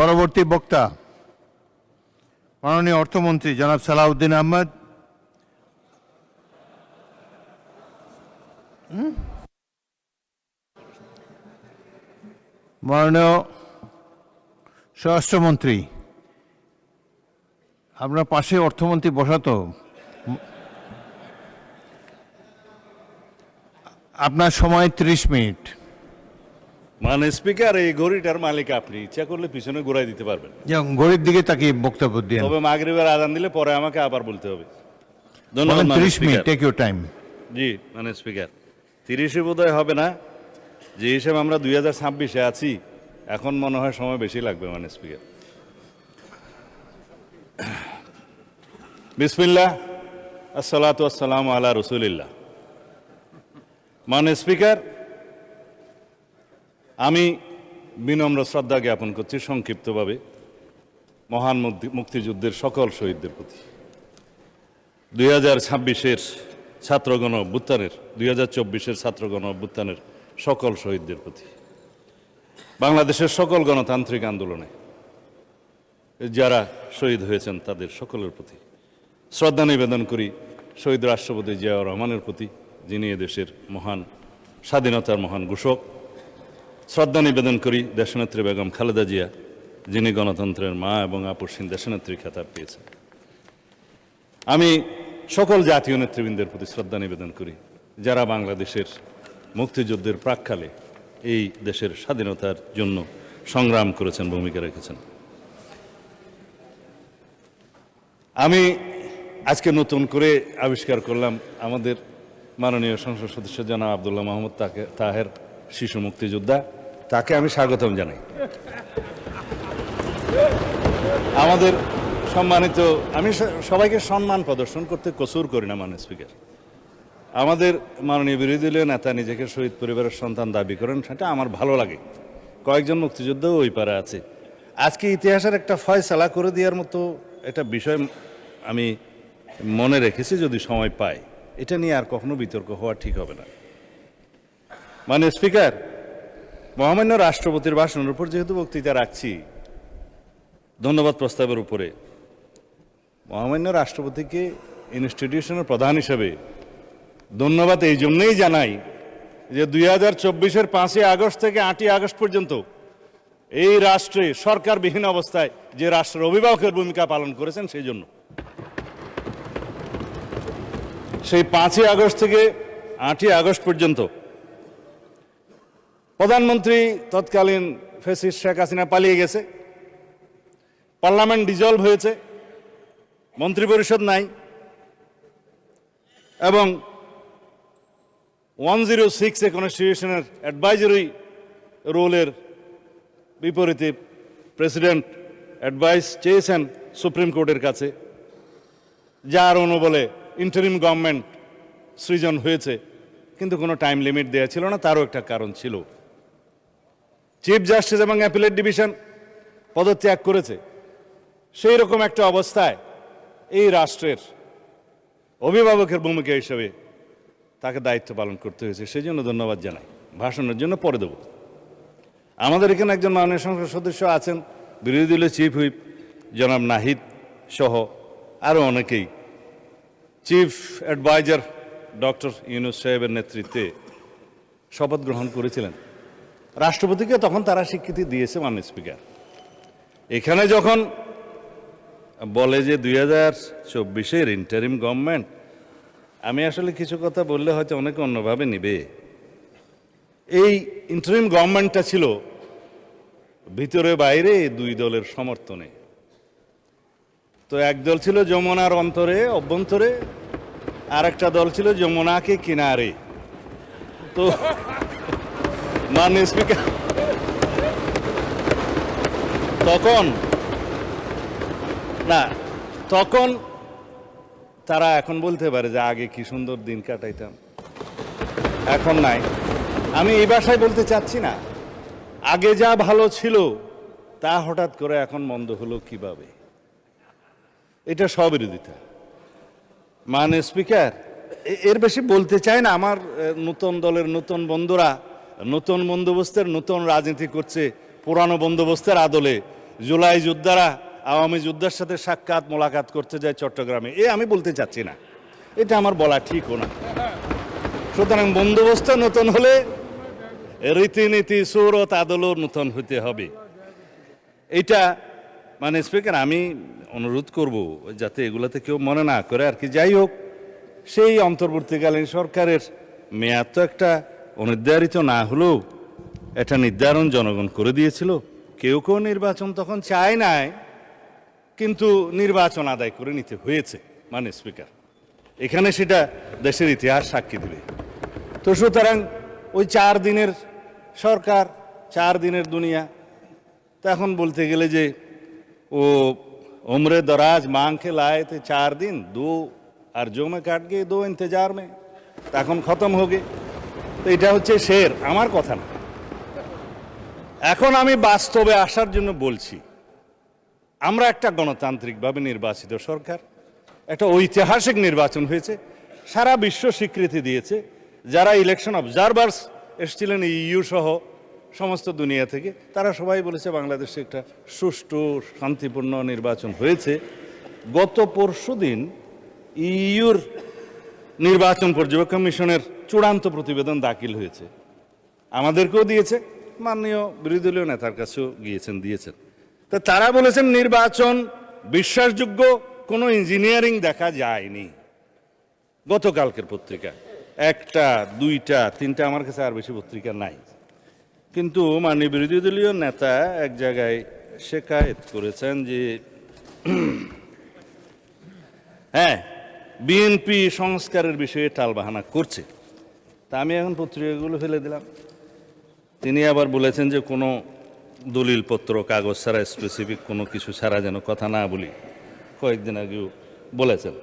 পরবর্তী বক্তা মাননীয় অর্থমন্ত্রী জনাব সালাউদ্দিন আহমেদ। মাননীয় স্বরাষ্ট্রমন্ত্রী, আপনার পাশে অর্থমন্ত্রী বসাতো, আপনার সময় 30 মিনিট। মানে স্পিকার, এই ঘড়িটার মালিক আপনি, ইচ্ছা করলে পিছনে ঘুরাই দিতে পারবেন। ঘড়ির দিকে তাকিয়ে বক্তব্য দিয়ে, তবে মাগরিবের আজান দিলে পরে আমাকে আবার বলতে হবে। ধন্যবাদ। 30 মিনিট, টেক ইউর টাইম। জি মানে স্পিকার, 30 বোধহয় হবে না, যে হিসেবে আমরা 2026-এ আছি, এখন মনে হয় সময় বেশি লাগবে। মানে স্পিকার, বিসমিল্লাহ, আসসালাতু আসসালামু আলা রসুলিল্লাহ। মানে স্পিকার, আমি বিনম্র শ্রদ্ধা জ্ঞাপন করছি সংক্ষিপ্তভাবে মহান মুক্তিযুদ্ধের সকল শহীদদের প্রতি। 2026-এর ছাত্রগণ অভ্যুত্থানের, 2024-এর ছাত্রগণ অভ্যুত্থানের সকল শহীদদের প্রতি, বাংলাদেশের সকল গণতান্ত্রিক আন্দোলনে যারা শহীদ হয়েছেন তাদের সকলের প্রতি শ্রদ্ধা নিবেদন করি। শহীদ রাষ্ট্রপতি জিয়াউর রহমানের প্রতি, যিনি এদেশের মহান স্বাধীনতার মহান ঘোষক। শ্রদ্ধা নিবেদন করি দেশনেত্রী বেগম খালেদা জিয়া, যিনি গণতন্ত্রের মা এবং আপসহীন দেশনেত্রী খেতাব পেয়েছেন। আমি সকল জাতীয় নেতৃবৃন্দের প্রতি শ্রদ্ধা নিবেদন করি, যারা বাংলাদেশের মুক্তিযুদ্ধের প্রাক্কালে এই দেশের স্বাধীনতার জন্য সংগ্রাম করেছেন, ভূমিকা রেখেছেন। আমি আজকে নতুন করে আবিষ্কার করলাম আমাদের মাননীয় সংসদ সদস্য জনাব আব্দুল্লাহ মাহমুদ তাহের, শিশু মুক্তিযোদ্ধা, তাকে আমি স্বাগতম জানাই। আমাদের সম্মানিত, আমি সবাইকে সম্মান প্রদর্শন করতে কসুর করি না। মানে স্পিকার, আমাদের মাননীয় বিরোধী দলীয় নেতা নিজেকে শহীদ পরিবারের সন্তান দাবি করেন, সেটা আমার ভালো লাগে। কয়েকজন মুক্তিযোদ্ধাও ওই পারে আছে। আজকে ইতিহাসের একটা ফয়সালা করে দেওয়ার মতো একটা বিষয় আমি মনে রেখেছি, যদি সময় পাই এটা নিয়ে আর কখনো বিতর্ক হওয়া ঠিক হবে না। মানে স্পিকার, মহামান্য রাষ্ট্রপতির ভাষণের উপর যেহেতু বক্তৃতা রাখছি, ধন্যবাদ প্রস্তাবের উপরে মহামান্য রাষ্ট্রপতিকে ইনস্টিটিউশনের প্রধান হিসেবে ধন্যবাদ এই জন্যই জানাই যে 2024-এর 5ই আগস্ট থেকে 8ই আগস্ট পর্যন্ত এই রাষ্ট্রে সরকারবিহীন অবস্থায় যে রাষ্ট্রের অভিভাবকের ভূমিকা পালন করেছেন, সেই জন্য সেই 5ই আগস্ট থেকে 8ই আগস্ট পর্যন্ত প্রধানমন্ত্রী তৎকালীন ফ্যাসিস্ট শেখ হাসিনা পালিয়ে গেছে, পার্লামেন্ট ডিজলভ হয়েছে, মন্ত্রিপরিষদ নাই, এবং 106 কনস্টিটিউশনের অ্যাডভাইজারি রোলের বিপরীতে প্রেসিডেন্ট অ্যাডভাইস চেয়েছেন সুপ্রিম কোর্টের কাছে, যার অনুবলে ইন্টারিম গভর্নমেন্ট সৃজন হয়েছে, কিন্তু কোনো টাইম লিমিট দেওয়া ছিল না। তারও একটা কারণ ছিল, চিফ জাস্টিস এবং অ্যাপিলেট ডিভিশন পদত্যাগ করেছে। সেই রকম একটা অবস্থায় এই রাষ্ট্রের অভিভাবকের ভূমিকা হিসেবে তাকে দায়িত্ব পালন করতে হয়েছে। সেই জন্য ধন্যবাদ জানাই। ভাষণের জন্য পরে দেব। আমাদের এখানে একজন মাননীয় সংসদ সদস্য আছেন, বিরোধী দলের চিফ হুইপ জনাব নাহিদ সহ আরও অনেকেই চিফ অ্যাডভাইজার ডক্টর ইউনূস সাহেবের নেতৃত্বে শপথ গ্রহণ করেছিলেন। রাষ্ট্রপতিকে তখন তারা স্বীকৃতি দিয়েছে। মাননীয় স্পিকার, এখানে যখন বলে যে 2024-এর ইন্টারিম গভর্নমেন্ট, আমি আসলে কিছু কথা বললে হয়তো অনেকে অন্যভাবে নিবে। এই ইন্টারিম গভর্নমেন্টটা ছিল ভিতরে বাইরে দুই দলের সমর্থনে। তো এক দল ছিল যমুনার অভ্যন্তরে, আর একটা দল ছিল যমুনাকে কিনারে। তো মাননীয় স্পিকার, তখন তারা এখন বলতে পারে যে আগে কি সুন্দর দিন কাটাইতাম, এখন নাই। আমি এই ভাষায় বলতে চাচ্ছি না, আগে যা ভালো ছিল তা হঠাৎ করে এখন মন্দ হলো কিভাবে, এটা স্ববিরোধিতা। মানে স্পিকার, এর বেশি বলতে চাই না। আমার নতুন দলের নতুন বন্ধুরা নতুন বন্দোবস্তের নতুন রাজনীতি করছে পুরানো বন্দোবস্তের আদলে, জুলাই যোদ্ধারা আওয়ামী যোদ্ধার সাথে সাক্ষাৎ মোলাকাত করতে যায় চট্টগ্রামে, আমি বলতে চাচ্ছি না, এটা আমার বলা ঠিকও না। সুতরাং বন্দোবস্ত নতুন হলে রীতিনীতি সুরত আদলও নতুন হতে হবে। এটা মানে স্পিকার, আমি অনুরোধ করব যাতে এগুলোতে কেউ মনে না করে আর কি। যাই হোক, সেই অন্তর্বর্তীকালীন সরকারের মেয়াদ তো একটা অনির্ধারিত না হলেও এটা নির্ধারণ জনগণ করে দিয়েছিল। কেউ কেউ নির্বাচন তখন চায় নাই, কিন্তু নির্বাচন আদায় করে নিতে হয়েছে। মানে স্পিকার, এখানে সেটা দেশের ইতিহাস সাক্ষী দেবে। তো সুতরাং ওই 4 দিনের সরকার, 4 দিনের দুনিয়া, তো এখন বলতে গেলে যে ও उम्र दराज मांग के लाए थे 4 दिन, 2 अर्जों में काट गए, 2 इंतजार में, এখন খতম হবে। তো এটা হচ্ছে শের, আমার কথা না। এখন আমি বাস্তবে আসার জন্য বলছি, আমরা একটা গণতান্ত্রিকভাবে নির্বাচিত সরকার, একটা ঐতিহাসিক নির্বাচন হয়েছে, সারা বিশ্ব স্বীকৃতি দিয়েছে। যারা ইলেকশন অবজারভার্স এসেছিলেন ইইউ সহ সমস্ত দুনিয়া থেকে, তারা সবাই বলেছে বাংলাদেশে একটা সুষ্ঠু শান্তিপূর্ণ নির্বাচন হয়েছে। গত পরশুদিন ইইউর নির্বাচন পর্যবেক্ষণ মিশনের চূড়ান্ত প্রতিবেদন দাখিল হয়েছে, আমাদেরকেও দিয়েছে, মাননীয় বিরোধী দলীয় নেতার কাছেও দিয়েছেন। তো তারা বলেছেন নির্বাচন বিশ্বাসযোগ্য, কোনো ইঞ্জিনিয়ারিং দেখা যায়নি। গতকালকের পত্রিকা 1টা 2টা 3টা, আমার কাছে আর বেশি পত্রিকা নাই। কিন্তু মাননীয় বিরোধী দলীয় নেতা এক জায়গায় শেকায়েত করেছেন যে হ্যাঁ, বিএনপি সংস্কারের বিষয়ে টালবাহানা করছে। তা আমি এখন পত্রিকাগুলো ফেলে দিলাম। তিনি আবার বলেছেন যে কোনো দলিলপত্র কাগজ ছাড়া, স্পেসিফিক কোনো কিছু ছাড়া যেন কথা না বলি, কয়েকদিন আগেও বলেছেন।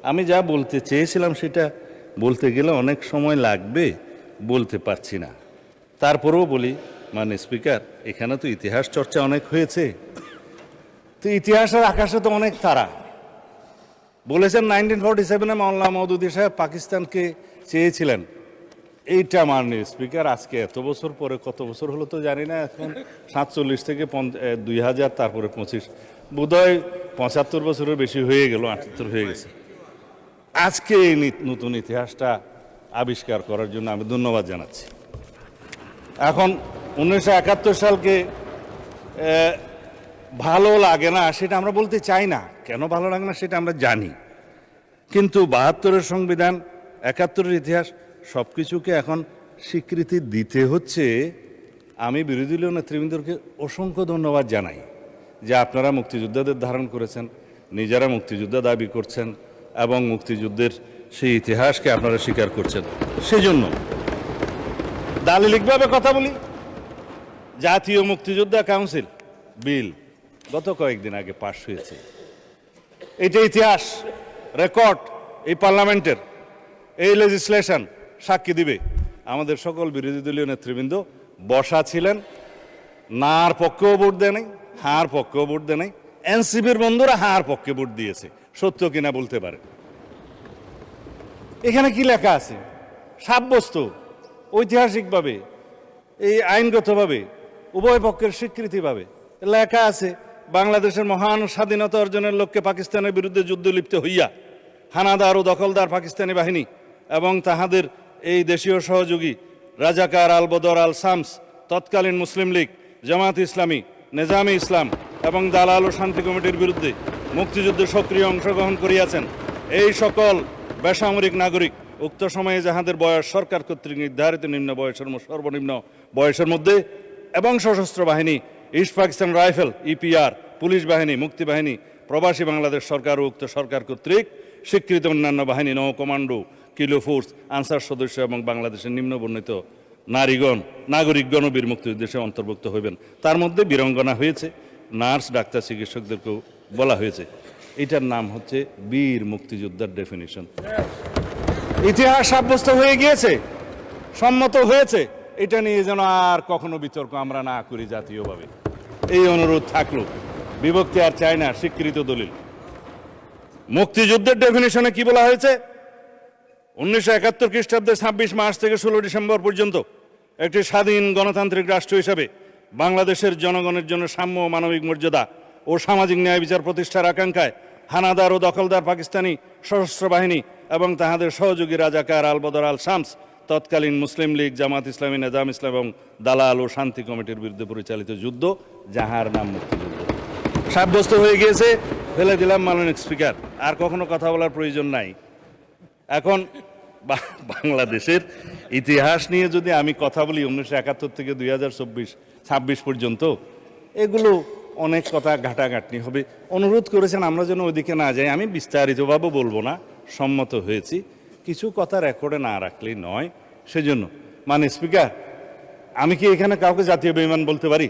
আমি যা বলতে চেয়েছিলাম সেটা বলতে গেলে অনেক সময় লাগবে, বলতে পারছি না। তারপরেও বলি, মানে স্পিকার, এখানে তো ইতিহাস চর্চা অনেক হয়েছে, তো ইতিহাসের আকাশে তো অনেক তারা। বলেছেন 1947-এ মাওলানা মওদুদী সাহেব পাকিস্তানকে চেয়েছিলেন। এইটা মাননীয় স্পিকার, আজকে এত বছর পরে, কত বছর হলো তো জানি না, এখন 47 থেকে 2000, তারপরে 25, বোধহয় 75 বছরের বেশি হয়ে গেল, 78 হয়ে গেছে। আজকে এই নতুন ইতিহাসটা আবিষ্কার করার জন্য আমি ধন্যবাদ জানাচ্ছি। এখন 1971 সালকে ভালো লাগে না সেটা আমরা বলতে চাই না, কেন ভালো লাগে না সেটা আমরা জানি, কিন্তু 72-এর সংবিধান, 71-এর ইতিহাস, সব কিছুকে এখন স্বীকৃতি দিতে হচ্ছে। আমি বিরোধী দলীয় নেতৃবৃন্দকে অসংখ্য ধন্যবাদ জানাই যে আপনারা মুক্তিযোদ্ধাদের ধারণ করেছেন, নিজেরা মুক্তিযোদ্ধা দাবি করছেন এবং মুক্তিযুদ্ধের সেই ইতিহাসকে আপনারা স্বীকার করছেন। সেজন্য দালিলিকভাবে কথা বলি, জাতীয় মুক্তিযোদ্ধা কাউন্সিল বিল গত কয়েকদিন আগে পাশ হয়েছে। এটা ইতিহাস, রেকর্ড, এই পার্লামেন্টের এই লেজিসলেশন সাক্ষী দিবে। আমাদের সকল বিরোধী দলীয় নেতৃবৃন্দ বসা ছিলেন, নার পক্ষেও ভোট দেয় নাই, হার পক্ষেও ভোট দেয় নাই। এনসিপির বন্ধুরা হার পক্ষে ভোট দিয়েছে, সত্য কিনা বলতে পারে। এখানে কি লেখা আছে? সাব্যস্ত ঐতিহাসিকভাবে, এই আইনগতভাবে, উভয় পক্ষের স্বীকৃতিভাবে লেখা আছে, বাংলাদেশের মহান স্বাধীনতা অর্জনের লক্ষ্যে পাকিস্তানের বিরুদ্ধে যুদ্ধ লিপ্ত হইয়া হানাদার ও দখলদার পাকিস্তানি বাহিনী এবং তাহাদের এই দেশীয় সহযোগী রাজাকার আল বদর আল শামস, তৎকালীন মুসলিম লীগ, জামাত ইসলামী, নেজামে ইসলাম এবং দালাল ও শান্তি কমিটির বিরুদ্ধে মুক্তিযুদ্ধে সক্রিয় অংশগ্রহণ করিয়াছেন। এই সকল বেসামরিক নাগরিক উক্ত সময়ে যাহাদের বয়স সরকার কর্তৃক নির্ধারিত নিম্ন বয়সের সর্বনিম্ন বয়সের মধ্যে এবং সশস্ত্র বাহিনী, east Pakistan rifle, EPR, police বাহিনী, মুক্তিবাহিনী, প্রবাসী বাংলাদেশ সরকার ও উক্ত সরকার কর্তৃক স্বীকৃত অন্যান্য বাহিনী, নৌ কমান্ডো, কিলো ফোর্স, আনসার সদস্য এবং বাংলাদেশের নিম্ন বর্ণিত নাগরিকগণ ও বীর মুক্তিযুদ্ধে অন্তর্ভুক্ত হইবেন। তার মধ্যে বীরঙ্গনা হয়েছে, নার্স, ডাক্তার, চিকিৎসকদেরকেও বলা হয়েছে। এটার নাম হচ্ছে বীর মুক্তিযোদ্ধার ডেফিনিশন। ইতিহাস সাব্যস্ত হয়ে গিয়েছে, সম্মত হয়েছে। এটা নিয়ে যেন আর কখনো বিতর্ক আমরা না করি জাতীয়ভাবে, এই অনুরোধ থাকলো। বিভক্তি আর চাই না, স্বীকৃত দলিল। মুক্তিযুদ্ধের ডেফিনিশনে কি বলা হয়েছে? 1971 খ্রিস্টাব্দে 26 মার্চ থেকে 16 ডিসেম্বর পর্যন্ত একটি স্বাধীন গণতান্ত্রিক রাষ্ট্র হিসাবে বাংলাদেশের জনগণের জন্য সাম্য ও মানবিক মর্যাদা ও সামাজিক ন্যায় বিচার প্রতিষ্ঠার আকাঙ্ক্ষায় হানাদার ও দখলদার পাকিস্তানি সশস্ত্র বাহিনী এবং তাহাদের সহযোগী রাজাকার আল বদর আল শামস তৎকালীন মুসলিম লীগ, জামাত ইসলামী, নেজাম ইসলাম এবং দালাল ও শান্তি কমিটির বিরুদ্ধে পরিচালিত যুদ্ধ, যাহার নাম মুক্তিযুদ্ধ, সাব্যস্ত হয়ে গিয়েছে। ফেলে দিলাম মাননীয় স্পিকার, আর কখনো কথা বলার প্রয়োজন নাই। এখন বাংলাদেশের ইতিহাস নিয়ে যদি আমি কথা বলি 1971 থেকে 2026 পর্যন্ত, এগুলো অনেক কথা ঘাটাঘাটনি হবে। অনুরোধ করেছেন আমরা যেন ওইদিকে না যাই। আমি বিস্তারিতভাবে বলবো না, সম্মত হয়েছি। কিছু কথা রেকর্ডে না রাখলেই নয়, সেজন্য মানে স্পিকার, আমি কি এখানে কাউকে জাতীয় বেঈমান বলতে পারি?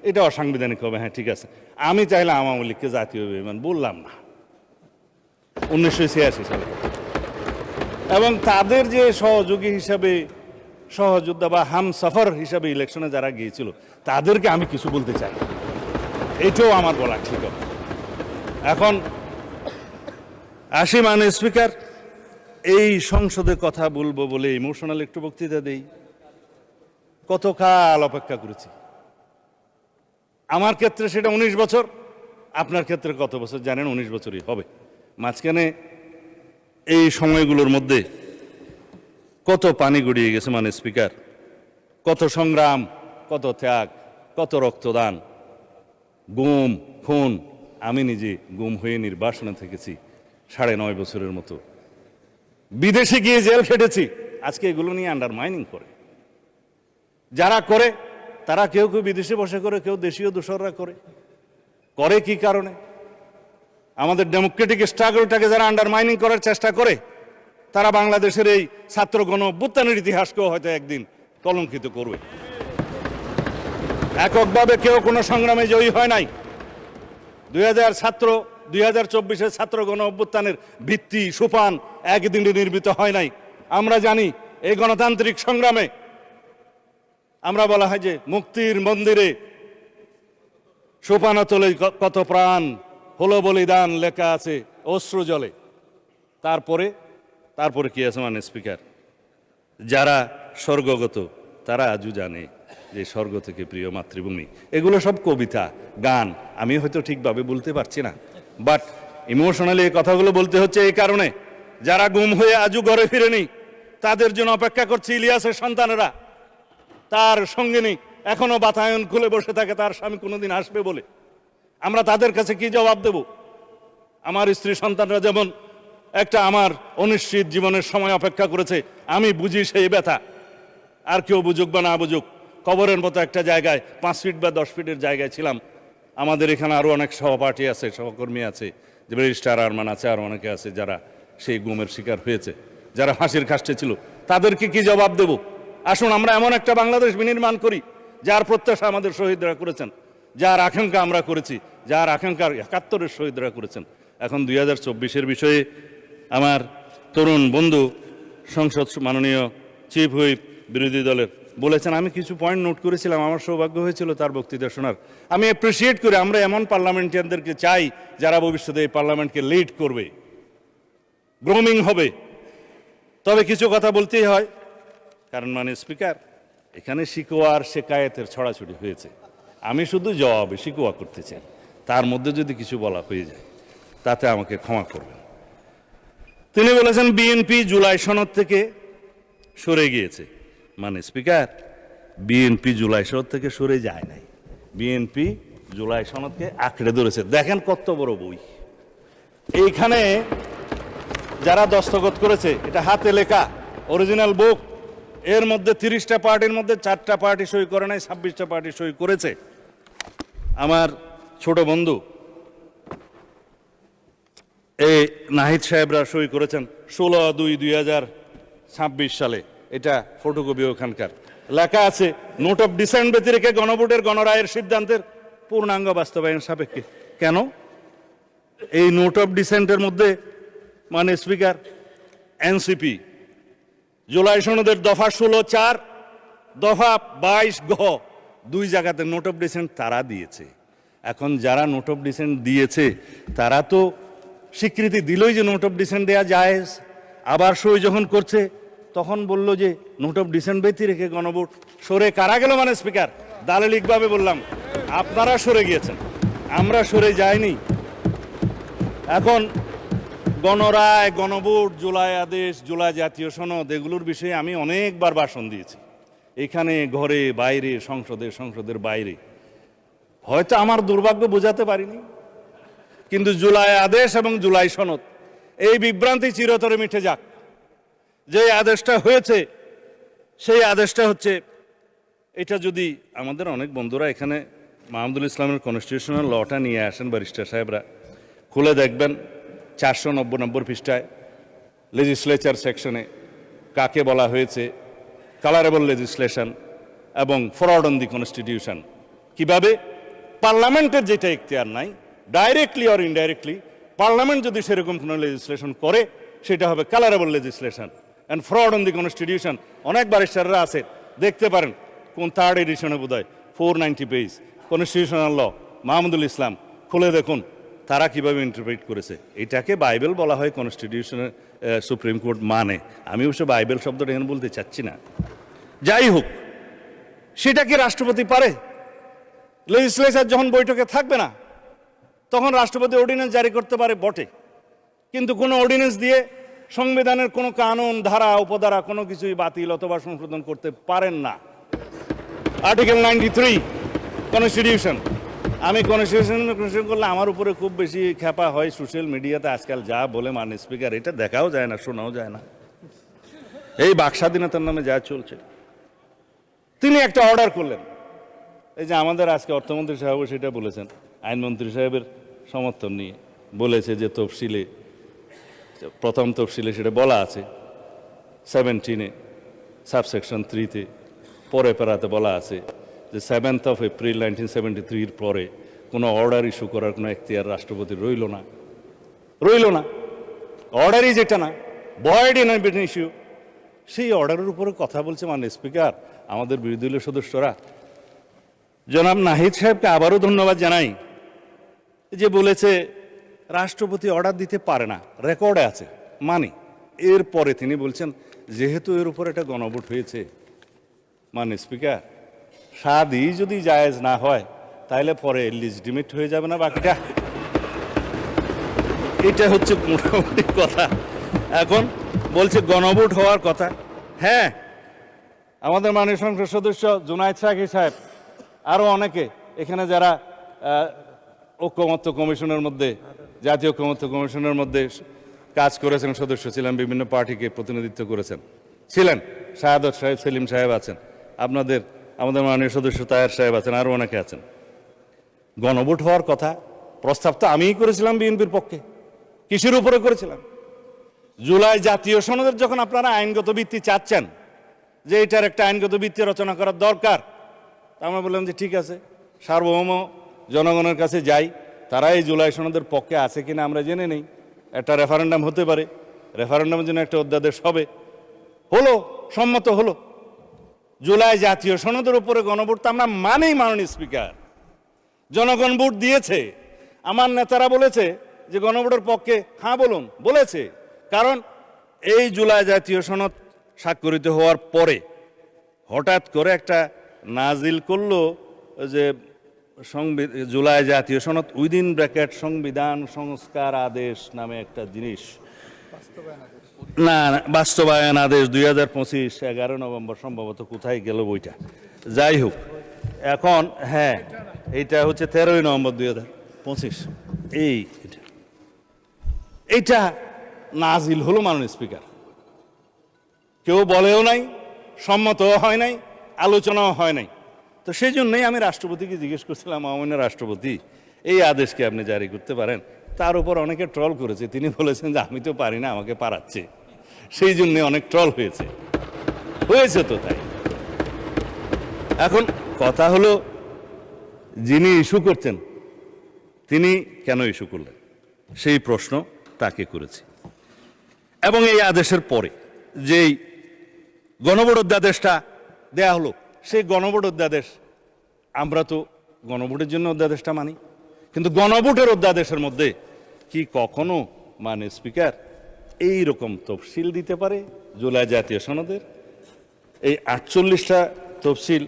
এটা অসাংবিধানিক হবে। হ্যাঁ, ঠিক আছে, আমি চাইলে আওয়ামী লীগকে জাতীয় বেঈমান বললাম না 1986 সালে, এবং তাদের যে সহযোগী হিসাবে, সহযোদ্ধা বা হামসফর হিসাবে ইলেকশনে যারা গিয়েছিল, তাদেরকে আমি কিছু বলতে চাই, এটাও আমার বলা ঠিক হবে। এখন আসি মাননীয় স্পিকার, এই সংসদে কথা বলবো বলে ইমোশনাল একটু বক্তৃতা দেই। কতকাল অপেক্ষা করেছি। আমার ক্ষেত্রে সেটা 19 বছর, আপনার ক্ষেত্রে কত বছর জানেন? 19 বছরই হবে। মাঝখানে এই সময়গুলোর মধ্যে কত পানি গড়িয়ে গেছে মানে স্পিকার, কত সংগ্রাম, কত ত্যাগ, কত রক্তদান, গুম, খুন। আমি নিজে গুম হয়ে নির্বাসনে থেকেছি 9.5 বছরের মতো, বিদেশে গিয়ে জেল খেটেছি। আজকে এগুলো নিয়ে আন্ডারমাইনিং করে যারা করে, তারা কেউ কেউ বিদেশে বসে করে, কেউ দেশীয় দোসররা করে। করে কি কারণে? আমাদের ডেমোক্রেটিক স্ট্রাগলটাকে যারা আন্ডারমাইনিং করার চেষ্টা করে, তারা বাংলাদেশের এই ছাত্র গণ অভ্যুত্থানের ইতিহাসকেও হয়তো একদিন কলঙ্কিত করবে। এককভাবে কেউ কোনো সংগ্রামে জয়ী হয় নাই। 2024-এর ছাত্র গণ অভ্যুত্থানের ভিত্তি সোপান একদিনে নির্মিত হয় নাই। আমরা জানি এই গণতান্ত্রিক সংগ্রামে আমরা বলা হয় যে মুক্তির মন্দিরে সোপানতলে কত প্রাণ হলো বলিদান লেখা আছে অশ্রু জলে। তারপরে কি আছে মানে স্পিকার, যারা স্বর্গগত তারা আজও জানে যে স্বর্গ থেকে প্রিয় মাতৃভূমি। এগুলো সব কবিতা, গান, আমি হয়তো ঠিকভাবে বলতে পারছি না, বাট ইমোশনালি এই কথাগুলো বলতে হচ্ছে এই কারণে, যারা গুম হয়ে আজও ঘরে ফিরেনি, তাদের জন্য অপেক্ষা করছে ইলিয়াসের সন্তানেরা। তার সঙ্গিনী এখনো বাতায়ন খুলে বসে থাকে, তার স্বামী কোনোদিন আসবে বলে। আমরা তাদের কাছে কি জবাব দেব? আমার স্ত্রী সন্তানরা যেমন একটা আমার অনিশ্চিত জীবনের সময় অপেক্ষা করেছে, আমি বুঝি সেই ব্যথা। আর কেউ বুঝুক বা না বুঝুক, কবরের মতো একটা জায়গায় 5 ফিট বা 10 ফিটের জায়গায় ছিলাম। আমাদের এখানে আরও অনেক সহপাঠী আছে, সহকর্মী আছে, যে ব্যারিস্টার আরমান আছে, আর অনেকে আছে যারা সেই গুমের শিকার হয়েছে, যারা ফাঁসির কাস্টে ছিল। তাদেরকে কি জবাব দেব? আসুন আমরা এমন একটা বাংলাদেশ বিনির্মাণ করি যার প্রত্যাশা আমাদের শহীদরা করেছেন, যার আকাঙ্ক্ষা আমরা করেছি, যার আকাঙ্ক্ষার 71-এর শহীদরা করেছেন। এখন 2024-এর বিষয়ে আমার তরুণ বন্ধু সংসদ মাননীয় চিফ হুইপ বিরোধী দলের বলেছেন, আমি কিছু পয়েন্ট নোট করেছিলাম, আমার সৌভাগ্য হয়েছিল তার বক্তৃতা শোনার। আমি অ্যাপ্রিসিয়েট করি, আমরা এমন পার্লামেন্টারিয়ানদেরকে চাই যারা ভবিষ্যতে এই পার্লামেন্টকে লিড করবে, গ্রোমিং হবে। তবে কিছু কথা বলতেই হয়, কারণ মানে স্পিকার, এখানে শিকোয়ার শেকায়েতের ছড়াছড়ি হয়েছে। আমি শুধু জবাবে শিকোয়া করতে চাই, তার মধ্যে যদি কিছু বলা হয়ে যায় তাতে আমাকে ক্ষমা করবেন। তিনি বলেছেন বিএনপি জুলাই সনদ থেকে সরে গিয়েছে। মানে স্পিকার, বিএনপি জুলাই সনদ থেকে সরে যায় নাই, বিএনপি জুলাই সনদকে আঁকড়ে ধরেছে। দেখেন কত বড় বই, এইখানে যারা দস্তখত করেছে, এটা হাতে লেখা অরিজিনাল বুক। এর মধ্যে 30টা পার্টির মধ্যে 4টা পার্টি সই করে নাই, 26টা পার্টি সই করেছে। আমার ছোট বন্ধু এই নাহিদ সাহেবরা সই করেছেন 16/2/2026 সালে। এটা ফটোকপি ওখানকার লেখা আছে, নোট অফ ডিসেন্ট ব্যতি রেখে গণভোটের গণরায়ের সিদ্ধান্তের পূর্ণাঙ্গ বাস্তবায়ন সাপেক্ষে। কেন এই নোট অফ ডিসেন্টের মধ্যে মানে স্পিকার, এনসিপি জুলাই সনদের দফা 16(4), দফা 22(গ), 2 জায়গাতে নোট অফ ডিসেন্ট তারা দিয়েছে। এখন যারা নোট অফ ডিসেন্ট দিয়েছে তারা তো স্বীকৃতি দিলই যে নোট অফ ডিসেন্ট দেওয়া যায়, আবার সই যখন করছে তখন বলল যে নোট অফ ডিসেন্ট ব্যতি রেখে গণভোট। সরে কারা গেল মানে স্পিকার? দালিলিকভাবে বললাম, আপনারা সরে গিয়েছেন, আমরা সরে যাইনি। এখন গণরায়, গণভোট, জুলাই আদেশ, জুলাই জাতীয় সনদ, এগুলোর বিষয়ে আমি অনেকবার ভাষণ দিয়েছি, এখানে, ঘরে, বাইরে, সংসদের বাইরে। হয়তো আমার দুর্ভাগ্য বোঝাতে পারিনি, কিন্তু জুলাই আদেশ এবং জুলাই সনদ, এই বিভ্রান্তি চিরতরে মিটে যাক। যে আদেশটা হয়েছে সেই আদেশটা হচ্ছে, এটা যদি আমাদের অনেক বন্ধুরা এখানে মাহমুদুল ইসলামের কনস্টিটিউশনাল লটা নিয়ে আসেন, ব্যারিস্টার সাহেবরা খুলে দেখবেন 490 নম্বর পৃষ্ঠায় লেজিসলেচার সেকশনে কাকে বলা হয়েছে কালারেবল লেজিসলেশন এবং ফ্রড অন দি কনস্টিটিউশন। কিভাবে পার্লামেন্টের যেটা এখতিয়ার নাই, ডাইরেক্টলি অর ইনডাইরেক্টলি পার্লামেন্ট যদি সেরকম কোনো লেজিসলেশন করে, সেটা হবে colourable legislation and fraud on the constitution. অনেক ব্যারিস্টাররা আছে, দেখতে পারেন কোন 3rd এডিশনে বোধহয় 490 পেজ কনস্টিটিউশনাল ল, মাহমুদুল ইসলাম, খুলে দেখুন তারা কিভাবে ইন্টারপ্রিট করেছে। এটাকে বাইবেল বলা হয় কনস্টিটিউশনের, সুপ্রিম কোর্ট মানে। আমি অবশ্য বাইবেল শব্দটা এখানে বলতে চাচ্ছি না। যাই হোক, সেটা কি রাষ্ট্রপতি পারে? লেজিসলেচার যখন বৈঠকে থাকবে না, তখন রাষ্ট্রপতি অর্ডিন্যান্স জারি করতে পারে বটে, কিন্তু কোনো অর্ডিন্যান্স দিয়ে সংবিধানের কোনো কানুন, ধারা, উপধারা কোনো কিছুই বাতিল অথবা সংশোধন করতে পারেন না। Article 93 constitution. আমি কনস্টিটিউশন করলে আমার উপরে খুব বেশি খেপা হয় সোশ্যাল মিডিয়াতে আজকাল, যা বলে মাননীয় স্পিকার, এটা দেখাও যায় না, শোনাও যায় না। এই বাক স্বাধীনতার নামে যা চলছে। তিনি একটা অর্ডার করলেন, এই যে আমাদের আজকে অর্থমন্ত্রী সাহেব সেটা বলেছেন, আইনমন্ত্রী সাহেবের সমর্থন নিয়ে বলেছে যে তফসিলে, প্রথম তফসিলে সেটা বলা আছে 17-এ সাবসেকশন 3-তে, পরে পেরাতে বলা আছে যে 7th of April 1973 পরে কোনো অর্ডার ইস্যু করার কোনো এখতিয়ার রাষ্ট্রপতির রইল না। অর্ডারই যেটা না, ভয়েড ইন ইস্যু, সেই অর্ডারের উপরে কথা বলছে মাননীয় স্পিকার আমাদের বিরোধী দলীয় সদস্যরা। জনাব নাহিদ সাহেবকে আবারও ধন্যবাদ জানাই, যে বলেছে রাষ্ট্রপতি অর্ডার দিতে পারে না, রেকর্ডে আছে, মানে এরপরে তিনি বলছেন যেহেতু এর উপর একটা গণভোট হয়েছে, মাননীয় স্পিকার সাদই যদি জায়েজ না হয় তাহলে পরে লিজিটিমেট হয়ে যাবে না বাকিটা। এটা হচ্ছে মোটামুটি কথা। এখন বলছে গণভোট হওয়ার কথা। হ্যাঁ, আমাদের মাননীয় সংসদ সদস্য জুনায়েদ সাকি সাহেব, আরও অনেকে এখানে যারা ঐকমত্য কমিশনের মধ্যে, জাতীয় ঐকমত্য কমিশনের মধ্যে কাজ করেছেন, সদস্য ছিলেন, বিভিন্ন পার্টিকে প্রতিনিধিত্ব করেছেন, শাহাদত সাহেব, সেলিম সাহেব আছেন, আমাদের মাননীয় সদস্য তাহের সাহেব আছেন, আরও অনেকে আছেন। গণভোট হওয়ার কথা প্রস্তাব তো আমিই করেছিলাম বিএনপির পক্ষে। কিসের উপরে করেছিলাম? জুলাই জাতীয় সনদের যখন আপনারা আইনগত ভিত্তি চাচ্ছেন, যে এটার একটা আইনগত ভিত্তি রচনা করার দরকার, আমরা বললাম যে ঠিক আছে, সার্বভৌম জনগণের কাছে যাই, তারা এই জুলাই সনদের পক্ষে আছে কিনা আমরা জেনে নেই। একটা রেফারেন্ডাম হতে পারে, রেফারেন্ডামের জন্য একটা অধ্যাদেশ হবে, হলো, সম্মত হলো। জুলাই জাতীয় সনদের উপরে গণভোট তো আমরা মানেই মাননীয় স্পিকার। জনগণ ভোট দিয়েছে, আমার নেতারা বলেছে যে গণভোটের পক্ষে হ্যাঁ বলুন, বলেছে। কারণ এই জুলাই জাতীয় সনদ স্বাক্ষরিত হওয়ার পরে হঠাৎ করে একটা নাজিল করলো যে জুলাই জাতীয় সনদ উইদিন ব্র্যাকেট সংবিধান সংস্কার আদেশ নামে একটা জিনিস, না বাস্তবায়ন আদেশ 2025 11 নভেম্বর সম্ভবত, কোথায় গেল বইটা, যাই হোক। এখন হ্যাঁ, এইটা হচ্ছে 13 নভেম্বর 2025। এইটা নাজিল হলো মাননীয় স্পিকার, কেউ বলেও নাই, সম্মতও হয় নাই, আলোচনাও হয় নাই। তো সেই জন্যই আমি রাষ্ট্রপতিকে জিজ্ঞেস করছিলাম, মাননীয় রাষ্ট্রপতি এই আদেশকে আপনি জারি করতে পারেন? তার উপর অনেকে ট্রল করেছে, তিনি বলেছেন যে আমি তো পারি না, আমাকে পারাচ্ছে, সেই জন্য অনেক ট্রল হয়েছে তো তাই। এখন কথা হলো, যিনি ইস্যু করছেন তিনি কেন ইস্যু করলেন, সেই প্রশ্ন তাকে করেছি। এবং এই আদেশের পরে যেই গণভোট অধ্যাদেশটা দেয়া হলো, সেই গণভোট অধ্যাদেশ, আমরা তো গণভোটের জন্য অধ্যাদেশটা মানি, কিন্তু গণভোটের অধ্যাদেশের মধ্যে কি কখনো মানে স্পিকার এই রকম তফসিল দিতে পারে জুলাই জাতীয় সনদের? এই 48টা তফসিল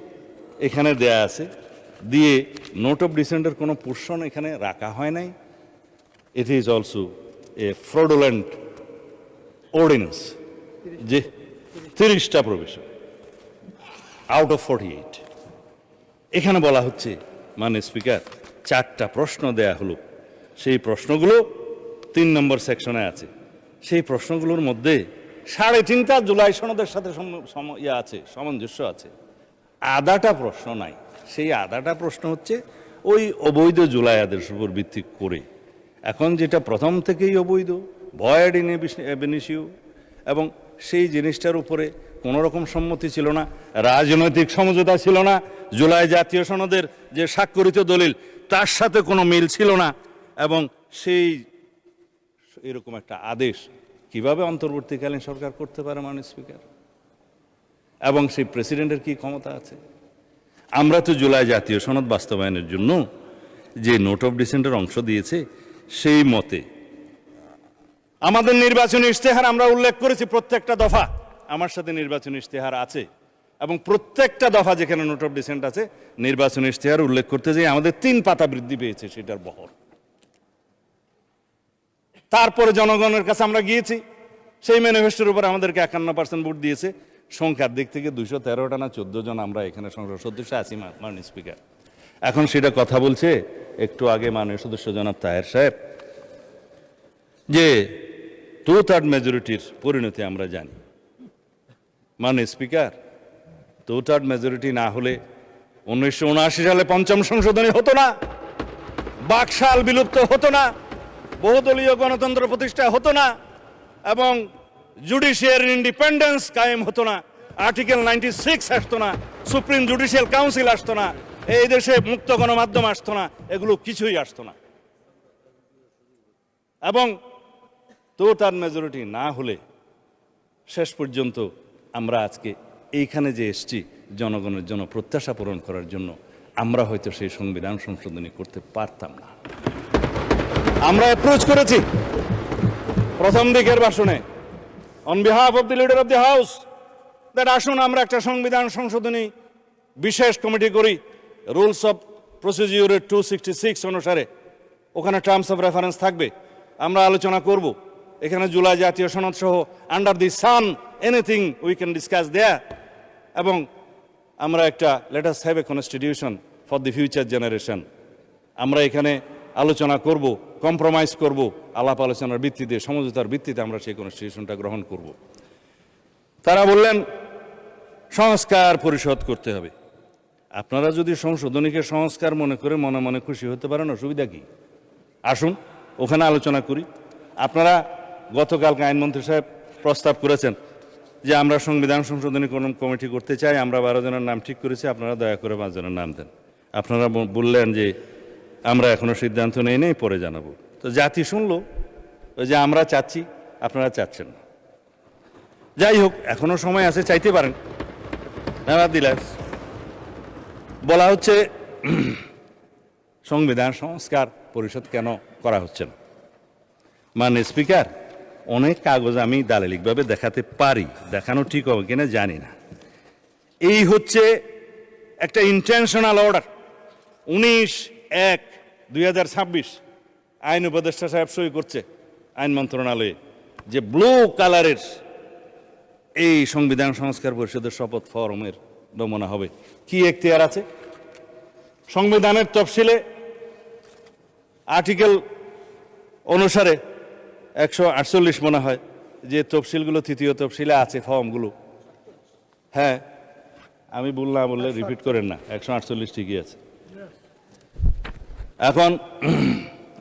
এখানে দেয়া আছে, দিয়ে নোট অফ ডিসেন্টের কোনো পোর্শন এখানে রাখা হয় নাই। It is also a fraudulent ordinance, যে 30টা প্রভিশন আউট অফ 48। এখানে বলা হচ্ছে মাননীয় স্পিকার 4টা প্রশ্ন দেয়া হলো, সেই প্রশ্নগুলো 3 নম্বর সেকশনে আছে। সেই প্রশ্নগুলোর মধ্যে 3.5টা জুলাই সনদের সাথে সামঞ্জস্য আছে, আধাটা প্রশ্ন নাই। সেই আধাটা প্রশ্ন হচ্ছে ওই অবৈধ জুলাই আদেশের উপর ভিত্তি করে। এখন যেটা প্রথম থেকেই অবৈধ, ভয়েড ইন এবিনিসিউ, এবং সেই জিনিসটার উপরে কোনো রকম সম্মতি ছিল না, রাজনৈতিক সমঝোতা ছিল না, জুলাই জাতীয় সনদের যে স্বাক্ষরিত দলিল তার সাথে কোনো মিল ছিল না, এবং সেই এরকম একটা আদেশ কিভাবে অন্তর্বর্তীকালীন সরকার করতে পারে মাননীয় স্পিকার? এবং সেই প্রেসিডেন্টের কি ক্ষমতা আছে? আমরা তো জুলাই জাতীয় সনদ বাস্তবায়নের জন্য যে নোট অফ ডিসেন্টের অংশ দিয়েছে, সেই মতে আমাদের নির্বাচনী ইশতেহার আমরা উল্লেখ করেছি প্রত্যেকটা দফা। আমার সাথে নির্বাচনী ইশতেহার আছে, এবং প্রত্যেকটা দফা যেখানে নোট অফ ডিসেন্ট আছে নির্বাচনী ইশতেহার উল্লেখ করতে যাই আমাদের 3 পাতা বৃদ্ধি পেয়েছে সেটার বহর। তারপরে জনগণের কাছে আমরা গিয়েছি, সেই ম্যানিফেস্টোর উপর আমাদেরকে 51% ভোট দিয়েছে। সংখ্যার দিক থেকে 213টা না 14 জন আমরা এখানে সংসদ সদস্য আছি মাননীয় স্পিকার। এখন সেটা কথা বলছে একটু আগে মাননীয় সদস্য জনাব তাহের সাহেব, যে 2/3 মেজরিটির পরিণতি আমরা জানি। মাননীয় স্পিকার, 2/3 মেজরিটি না হলে 1979 সালে 5ম সংশোধনী হতো না, বাকশাল বিলুপ্ত হতো না, বহুদলীয় গণতন্ত্র প্রতিষ্ঠা হতো না, এবং জুডিশিয়ারি ইন্ডিপেন্ডেন্স কায়েম হতো না, আর্টিকেল 96 আসতো না, সুপ্রিম জুডিশিয়াল কাউন্সিল আসতো না, এই দেশে মুক্ত গণমাধ্যম আসতো না, এগুলো কিছুই আসতো না। এবং 2/3 মেজরিটি না হলে শেষ পর্যন্ত আমরা আজকে এইখানে যে এসছি জনগণের জন্য প্রত্যাশা পূরণ করার জন্য, আমরা হয়তো সেই সংবিধান সংশোধনী করতে পারতাম না। আমরা অ্যাপ্রোচ করেছি প্রথম দিকের ভাষণে on behalf of the leader of the house, that আসুন আমরা একটা সংবিধান সংশোধনী বিশেষ কমিটি করি, রুলস অফ প্রসিডিউরের 266 অনুসারে। ওখানে টার্মস অফ রেফারেন্স থাকবে, আমরা আলোচনা করব। এখানে জুলাই জাতীয় সনদ সহ under the sun anything we can discuss there. এবং আমরা একটা let us have a constitution for the future generation. আমরা এখানে আলোচনা করব, কম্প্রোমাইজ করব, আলাপ আলোচনার ভিত্তিতে, সমঝোতার ভিত্তিতে আমরা সেই কনস্টিটিউশনটা গ্রহণ করব। তারা বললেন সংস্কার পরিষদ করতে হবে। আপনারা যদি সংশোধনীকে সংস্কার মনে করে মনে মনে খুশি হতে পারেন, অসুবিধা কি? আসুন ওখানে আলোচনা করি। আপনারা গতকালকে আইনমন্ত্রী সাহেব প্রস্তাব করেছেন যে আমরা সংবিধান সংশোধনী কমিটি করতে চাই, আমরা 12 জনের নাম ঠিক করেছি, আপনারা দয়া করে 5 জনের নাম দেন। আপনারা বললেন যে আমরা এখনো সিদ্ধান্ত নেই, পরে জানাবো। তো জাতি শুনলো যে আমরা চাচ্ছি, আপনারা চাচ্ছেন না। যাই হোক, এখনো সময় আছে, চাইতে পারেন। নেভারদিলেস বলা হচ্ছে সংবিধান সংস্কার পরিষদ কেন করা হচ্ছে না। মাননীয় স্পিকার, অনেক কাগজ আমি দালালিকভাবে দেখাতে পারি, দেখানো ঠিক হবে কিনা জানি না। এই হচ্ছে একটা ইন্টেনশনাল অর্ডার 19/1/2026 আইন উপদেষ্টা সাহেব সই করছে আইন মন্ত্রণালয়ে, যে ব্লু কালারের এই সংবিধান সংস্কার পরিষদের শপথ ফরমের নমুনা হবে। কি এখতিয়ার আছে? সংবিধানের তফসিলে আর্টিকেল অনুসারে 148 মনে হয় যে তফসিলগুলো 3য় তফসিলে আছে, ফর্মগুলো। হ্যাঁ, আমি বললাম, বললে রিপিট করেন না, 148 ঠিকই আছে। এখন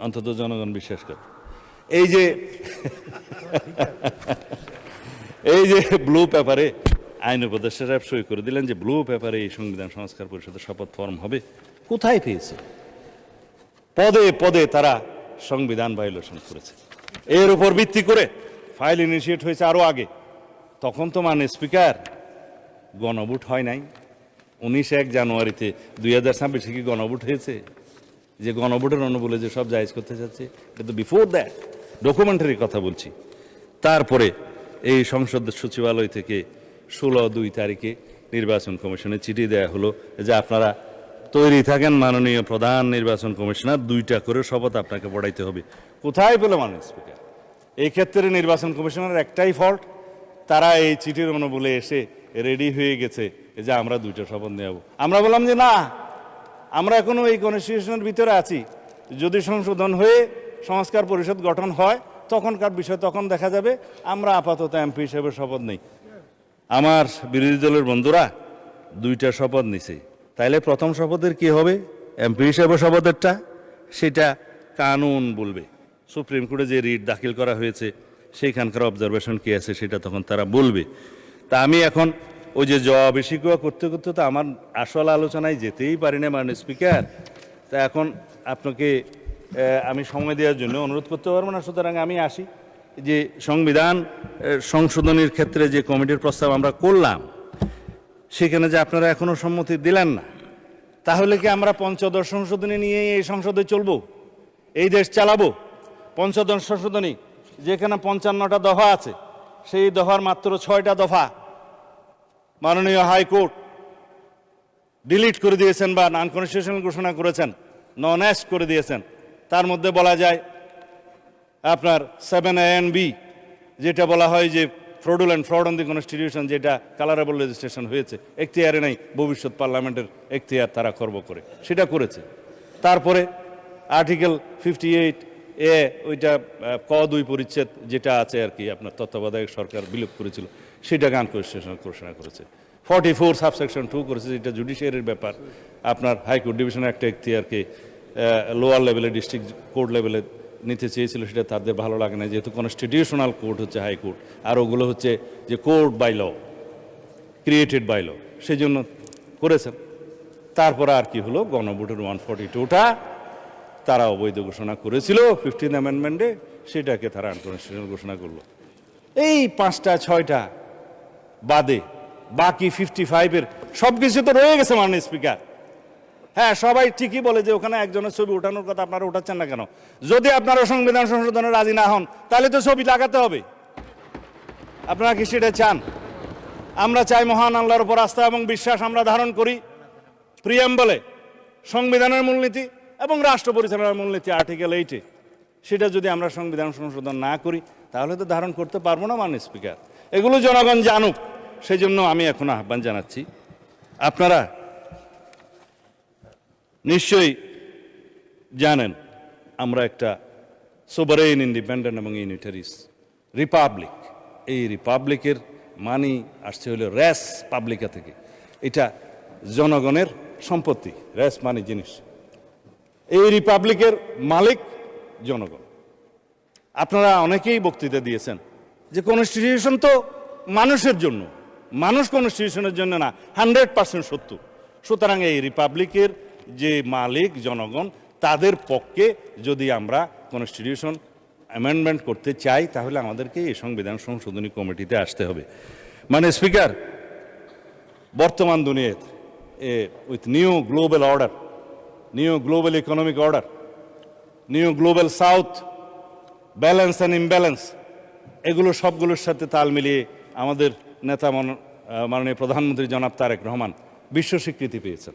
অন্তত জনগণ বিশ্বাস করে এই যে ব্লু পেপারে আইন উপদেষ্টা সাহেব সই করে দিলেন যে ব্লু পেপারে এই সংবিধান সংস্কার পরিষদের শপথ ফর্ম হবে। কোথায় পেয়েছে? পদে পদে তারা সংবিধান ভায়োলেশন করেছে। এর উপর ভিত্তি করে ফাইল ইনিশিয়েট হয়েছে আরো আগে। তখন তো মাননীয় স্পিকার গণভোট হয় নাই। 19 জানুয়ারিতে 2026 কি গণভোট হয়েছে? যে গণভোটের অনুবলে যে সব জায়েজ করতে চাচ্ছে, এটা তো বিফোর দ্যাট, ডকুমেন্টারি কথা বলছি। তারপরে এই সংসদ সচিবালয় থেকে 16/2 তারিখে নির্বাচন কমিশনে চিঠি দেওয়া হলো যে আপনারা তৈরি থাকেন মাননীয় প্রধান নির্বাচন কমিশনার, 2টা করে শপথ আপনাকে পড়াইতে হবে। কোথায় পেল মাননীয় স্পিকার? এই ক্ষেত্রে নির্বাচন কমিশনের একটাই ফল্ট, তারা এই চিঠির অনুবলে এসে রেডি হয়ে গেছে যে আমরা 2টা শপথ নেব। আমরা বললাম যে না, আমরা এখনো এই কনস্টিটিউশনের ভিতরে আছি, যদি সংশোধন হয়ে সংস্কার পরিষদ গঠন হয় তখনকার বিষয় তখন দেখা যাবে, আমরা আপাতত এমপি হিসেবে শপথ নেই। আমার বিরোধী দলের বন্ধুরা 2টা শপথ নিছে, তাইলে প্রথম শপথের কি হবে? এমপি হিসেবে শপথেরটা সেটা কানুন বলবে। সুপ্রিম কোর্টে যে রিট দাখিল করা হয়েছে সেইখানকার অবজারভেশন কি আছে সেটা তখন তারা বলবে। তা আমি এখন ওই যে জবাবে শিকুয়া করতে করতে তো আমার আসল আলোচনায় যেতেই পারি না মাননীয় স্পিকার। তা এখন আপনাকে আমি সময় দেওয়ার জন্য অনুরোধ করতে পারবো না, সুতরাং আমি আসি যে সংবিধান সংশোধনের ক্ষেত্রে যে কমিটির প্রস্তাব আমরা করলাম সেখানে যে আপনারা এখনো সম্মতি দিলেন না, তাহলে কি আমরা পঞ্চদশ সংশোধনী নিয়ে এই সংসদে চলবো, এই দেশ চালাবো? পঞ্চদশ সংশোধনী যেখানে 55টা দফা আছে, সেই দফার মাত্র 6টা দফা মাননীয় হাইকোর্ট ডিলিট করে দিয়েছেন বা আনকনস্টিটিউশনাল ঘোষণা করেছেন, নন অ্যাস্ট করে দিয়েছেন। তার মধ্যে বলা যায় আপনার 7A and B, যেটা বলা হয় যে ফ্রড অন দি কনস্টিটিউশন, যেটা কালারেবল রেজিস্ট্রেশন হয়েছে, এখতিয়ারে নেই, ভবিষ্যৎ পার্লামেন্টের এখতিয়ার তারা খর্ব করে, সেটা করেছে। তারপরে আর্টিকেল 58A, ওইটা ক 2 পরিচ্ছেদ যেটা আছে আর কি, আপনার তত্ত্বাবধায়ক সরকার বিলোপ করেছিল, সেটাকে আনকনস্টিটিউশনাল ঘোষণা করেছে। 44 সাবসেকশন 2 করেছে, যেটা জুডিশিয়ারির ব্যাপার, আপনার হাইকোর্ট ডিভিশনের একটা এখতিয়ারকে লোয়ার লেভেলে ডিস্ট্রিক্ট কোর্ট লেভেলে নিতে চেয়েছিল, সেটা তাদের ভালো লাগে না, যেহেতু কনস্টিটিউশনাল কোর্ট হচ্ছে হাইকোর্ট, আর ওগুলো হচ্ছে যে court by law, created by law, সেই জন্য করেছেন। তারপরে আর কি হলো, গণভোটের 142টা তারা অবৈধ ঘোষণা করেছিল 15th অ্যামেন্ডমেন্টে, সেটাকে তারা আনকনস্টিটিউশনাল ঘোষণা করলো। এই 5টা 6টা বাদে বাকি 55-এর সব কিছু তো রয়ে গেছে মাননীয় স্পিকার। হ্যাঁ, সবাই ঠিকই বলে যে ওখানে একজনের ছবি ওঠানোর কথা, আপনারা উঠাচ্ছেন না কেন? যদি আপনারা সংবিধান সংশোধনে রাজি না হন তাহলে তো ছবি লাগাতে হবে। আপনারা কি সেটা চান? আমরা চাই মহান আল্লাহর উপর আস্থা এবং বিশ্বাস আমরা ধারণ করি, প্রিয়াম্বলে সংবিধানের মূলনীতি এবং রাষ্ট্র পরিচালনার মূলনীতি আর্টিকেল 8-এ, সেটা যদি আমরা সংবিধান সংশোধন না করি তাহলে তো ধারণ করতে পারবো না মাননীয় স্পিকার। এগুলো জনগণ জানুক, সেই জন্য আমি এখন আহ্বান জানাচ্ছি, আপনারা নিশ্চয়ই জানেন আমরা একটা সোভারেইন, ইন্ডিপেন্ডেন্ট এবং ইউনিটারিস রিপাবলিক। এই রিপাবলিকের মানি আসছে হলো রেস পাবলিকা থেকে, এটা জনগণের সম্পত্তি, রেস মানি জিনিস। এই রিপাবলিকের মালিক জনগণ। আপনারা অনেকেই বক্তৃতা দিয়েছেন যে কনস্টিটিউশন তো মানুষের জন্য, মানুষ কনস্টিটিউশনের জন্য না, 100% সত্য। সুতরাং এই রিপাবলিকের যে মালিক জনগণ, তাদের পক্ষে যদি আমরা কনস্টিটিউশন অ্যামেন্ডমেন্ট করতে চাই তাহলে আমাদেরকে এই সংবিধান সংশোধনী কমিটিতে আসতে হবে। মানে স্পিকার, বর্তমান দুনিয়াতে with new global order, new global economic order, new global south, balance and imbalance, এগুলো সবগুলোর সাথে তাল মিলিয়ে আমাদের নেতা মাননীয় প্রধানমন্ত্রী জনাব তারেক রহমান বিশ্ব স্বীকৃতি পেয়েছেন।